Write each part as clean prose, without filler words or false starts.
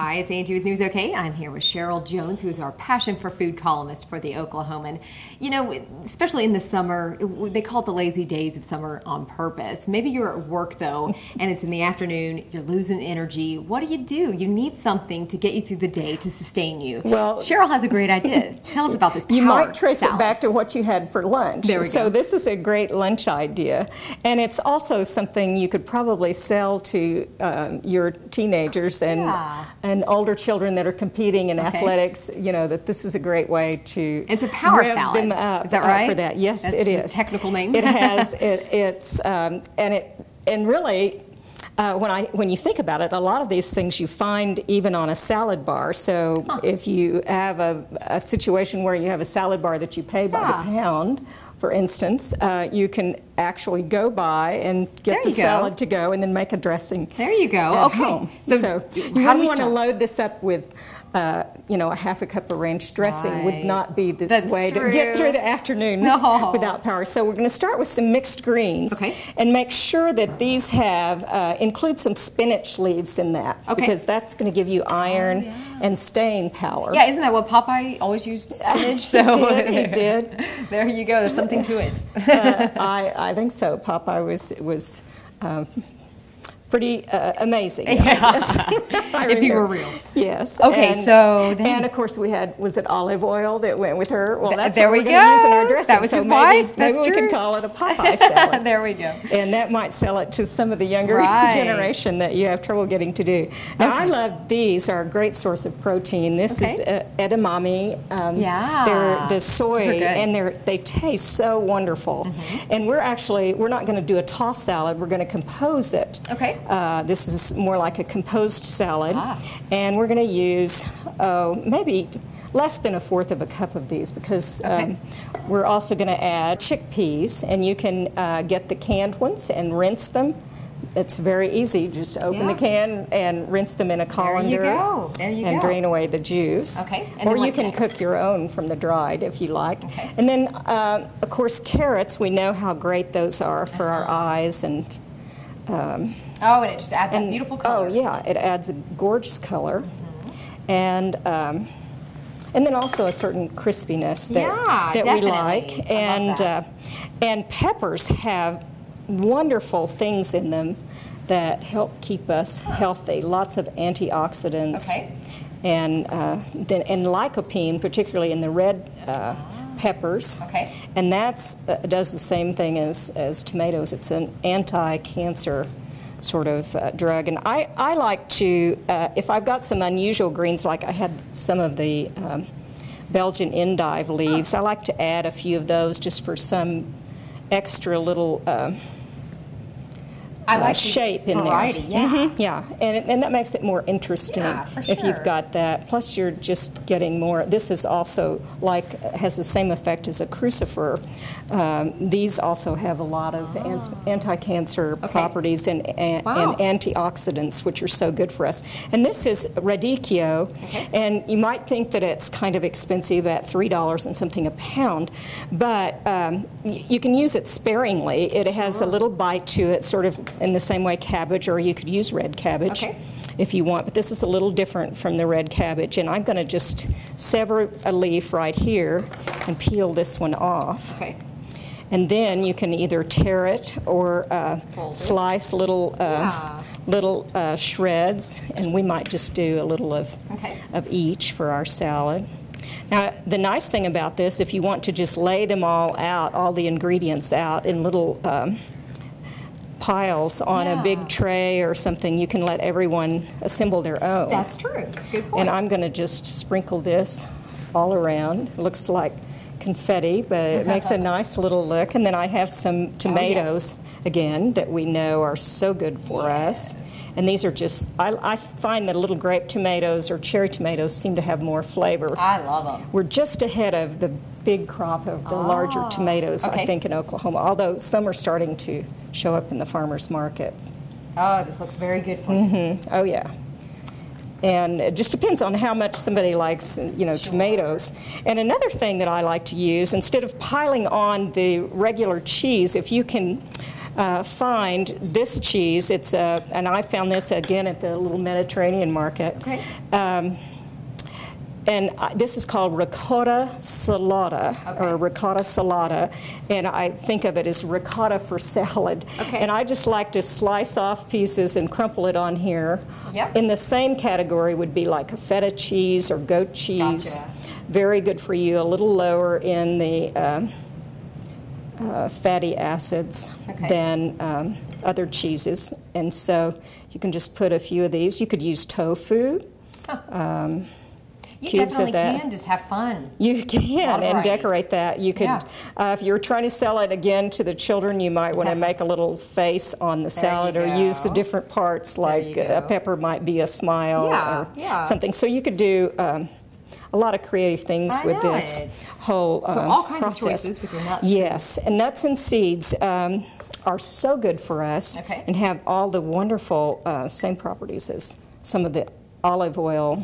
Hi, it's Angie with News OK. I'm here with Sherrel Jones, who's our passion for food columnist for the Oklahoman. You know, especially in the summer, they call it the lazy days of summer on purpose. Maybe you're at work, though, and it's in the afternoon, you're losing energy. What do? You need something to get you through the day to sustain you. Well, Sherrel has a great idea. Tell us about this power You might trace salad. it back to what you had for lunch. There we go. So this is a great lunch idea. And it's also something you could probably sell to your teenagers and older children that are competing in athletics, you know, that this is a great way to It's a power rev salad. them up Is that right? For that. Yes, That's it the is. technical name. It has. And really, when you think about it, a lot of these things you find even on a salad bar. So if you have a situation where you have a salad bar that you pay by the pound, for instance, you can actually go by and get the salad to go and then make a dressing. There you go. At Okay. home. So you how do we want to start? load this up with a half a cup of ranch dressing would not be the way true. to get through the afternoon without power. So we're going to start with some mixed greens and make sure that these include some spinach leaves in that because that's going to give you iron and staying power. Yeah, isn't that what Popeye always used, spinach? So He did. There you go. There's something to it. I think so. Popeye was pretty amazing. If you were real. Yes. Okay, so then... And of course we had, was it olive oil that went with her? Well, that's there what we we're going to use in our go. dressing. That was so his wife. Maybe we could call it a Popeye salad. There we go. And that might sell it to some of the younger generation that you have trouble getting to do. Now I love these, are a great source of protein. This is edamame. They're the soy, and they taste so wonderful. And we're not going to do a tossed salad. We're going to compose it. Okay. This is more like a composed salad, and we're going to use maybe less than 1/4 of a cup of these because we're also going to add chickpeas, and you can get the canned ones and rinse them. It's very easy. Just open the can and rinse them in a colander. There you go. And drain away the juice. Okay. And or you can cook your own from the dried if you like. Okay. And then, of course, carrots. We know how great those are for our eyes and. And it just adds a beautiful color. Oh, yeah, it adds a gorgeous color. And then also a certain crispiness that we like. And peppers have wonderful things in them that help keep us healthy. Lots of antioxidants. And lycopene, particularly in the red peppers. And that does the same thing as tomatoes. It's an anti-cancer sort of drug. And I like to, if I've got some unusual greens, like I had some of the Belgian endive leaves, I like to add a few of those just for some extra little shape in variety, there. And that makes it more interesting if you've got that. Plus you're just getting more. This is also has the same effect as a crucifer. These also have a lot of anti-cancer properties and antioxidants, which are so good for us. And this is radicchio, and you might think that it's kind of expensive at $3 and something a pound, but you can use it sparingly. It has a little bite to it, sort of in the same way cabbage, or you could use red cabbage if you want, but this is a little different from the red cabbage. And I'm going to just sever a leaf right here and peel this one off. And then you can either tear it or slice little shreds, and we might just do a little of each for our salad. Now, the nice thing about this, if you want to just lay them all out, all the ingredients out in little piles on a big tray or something, you can let everyone assemble their own. That's true. Good point. And I'm going to just sprinkle this all around. It looks like confetti, but it makes a nice little look. And then I have some tomatoes, again, that we know are so good for us. And these are just, I find that little grape tomatoes or cherry tomatoes seem to have more flavor. I love them. We're just ahead of the big crop of the larger tomatoes, I think, in Oklahoma, although some are starting to show up in the farmers' markets. Oh, this looks very good for you. Oh, yeah. And it just depends on how much somebody likes, tomatoes. And another thing that I like to use, instead of piling on the regular cheese, if you can find this cheese. It's and I found this again at the little Mediterranean market. Okay. And this is called ricotta salata, or ricotta salata, and I think of it as ricotta for salad. Okay. And I just like to slice off pieces and crumple it on here. Yep. In the same category would be like a feta cheese or goat cheese. Gotcha. Very good for you, a little lower in the fatty acids than other cheeses. And so you can just put a few of these. You could use tofu. You cubes definitely of that. can just have fun. You can, and decorate that. You could, if you're trying to sell it again to the children, you might want to make a little face on the salad, or use the different parts, like a pepper might be a smile or something. So you could do a lot of creative things with this whole so all kinds process. of choices with your nuts. Yes, and nuts and seeds are so good for us and have all the wonderful same properties as some of the olive oil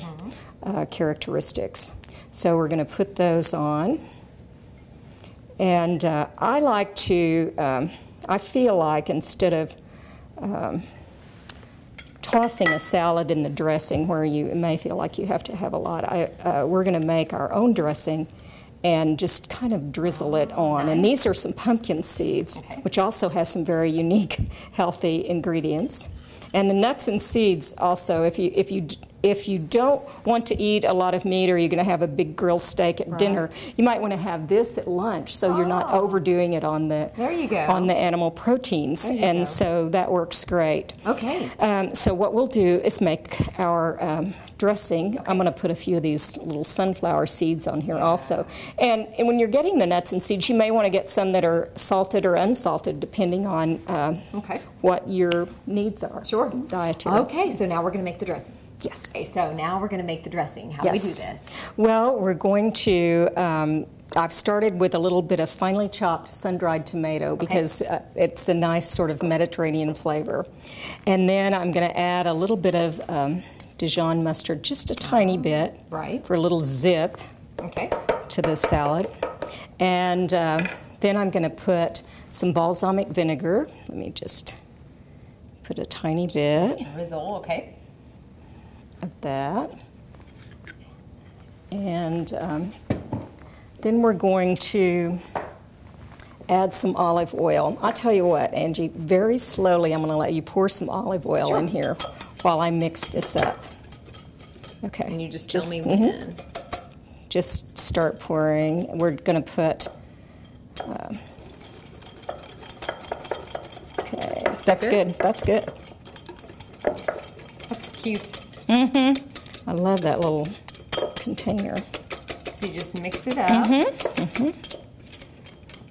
characteristics. So we're going to put those on. And I like to, I feel like instead of tossing a salad in the dressing where you may feel like you have to have a lot, we're going to make our own dressing and just kind of drizzle it on. And these are some pumpkin seeds, which also has some very unique, healthy ingredients. And the nuts and seeds also, if you don't want to eat a lot of meat, or you're going to have a big grilled steak at dinner, you might want to have this at lunch, so you're not overdoing it on the on the animal proteins, and so that works great. Okay. So what we'll do is make our dressing. I'm going to put a few of these little sunflower seeds on here also. And when you're getting the nuts and seeds, you may want to get some that are salted or unsalted, depending on what your needs are. Sure. Dietary. Okay, so now we're going to make the dressing. Yes. Okay, so now we're going to make the dressing. How do we do this? Well, we're going to, I've started with a little bit of finely chopped sun-dried tomato because it's a nice sort of Mediterranean flavor. And then I'm going to add a little bit of Dijon mustard, just a tiny bit, for a little zip to the salad. And then I'm going to put some balsamic vinegar. Let me just put a tiny bit. Drizzle, of that. And then we're going to add some olive oil. I'll tell you what, Angie, very slowly I'm going to let you pour some olive oil in here while I mix this up. Okay. And you just tell me when. Just start pouring. We're going to put... okay, that's good. That's good. That's cute. Mm-hmm. I love that little container. So you just mix it up.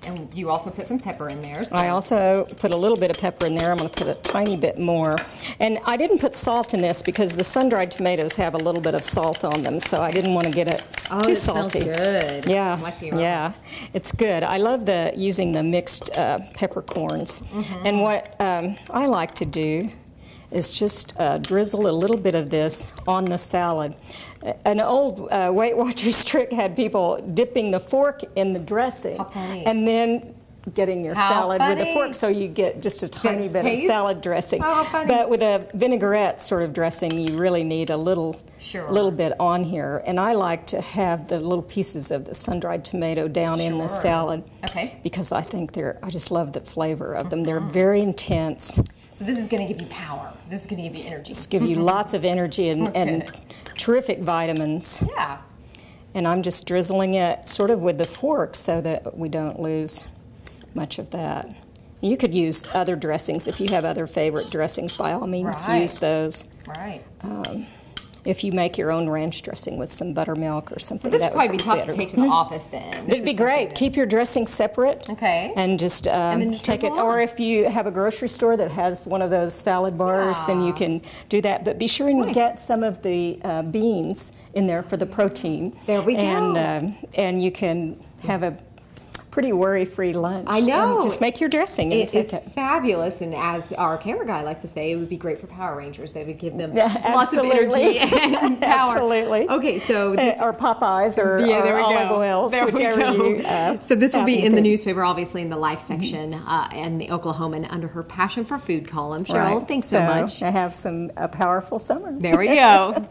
And you also put some pepper in there. So. I also put a little bit of pepper in there. I'm going to put a tiny bit more. And I didn't put salt in this because the sun-dried tomatoes have a little bit of salt on them, so I didn't want to get it too salty. Smells good. Yeah, I like the aroma. Yeah, it's good. I love using the mixed peppercorns. And what I like to do is just drizzle a little bit of this on the salad. An old Weight Watchers trick had people dipping the fork in the dressing and then getting your salad with a fork, so you get just a tiny bit of salad dressing. But with a vinaigrette sort of dressing, you really need a little bit on here. And I like to have the little pieces of the sun-dried tomato down in the salad because I think I just love the flavor of them. They're very intense. So this is going to give you power. This is going to give you energy. It's give you lots of energy and terrific vitamins. Yeah. And I'm just drizzling it sort of with the fork so that we don't lose much of that. You could use other dressings. If you have other favorite dressings, by all means, use those. Right. If you make your own ranch dressing with some buttermilk or something, so this would probably be tough to take to the office then. It'd be great. Keep your dressing separate. And just take it. Or if you have a grocery store that has one of those salad bars, then you can do that. But be sure and get some of the beans in there for the protein. There we go. And you can have pretty worry-free lunch. I know. Just make your dressing and take it. It's fabulous, and as our camera guy likes to say, it would be great for Power Rangers. They would give them lots of energy and power. Absolutely. Okay, so or Popeyes or olive oils, whichever you. So this will be in the newspaper, obviously in the Life section, and the Oklahoman under her Passion for Food column. Sherrel, thanks so much. I have a powerful summer. There we go.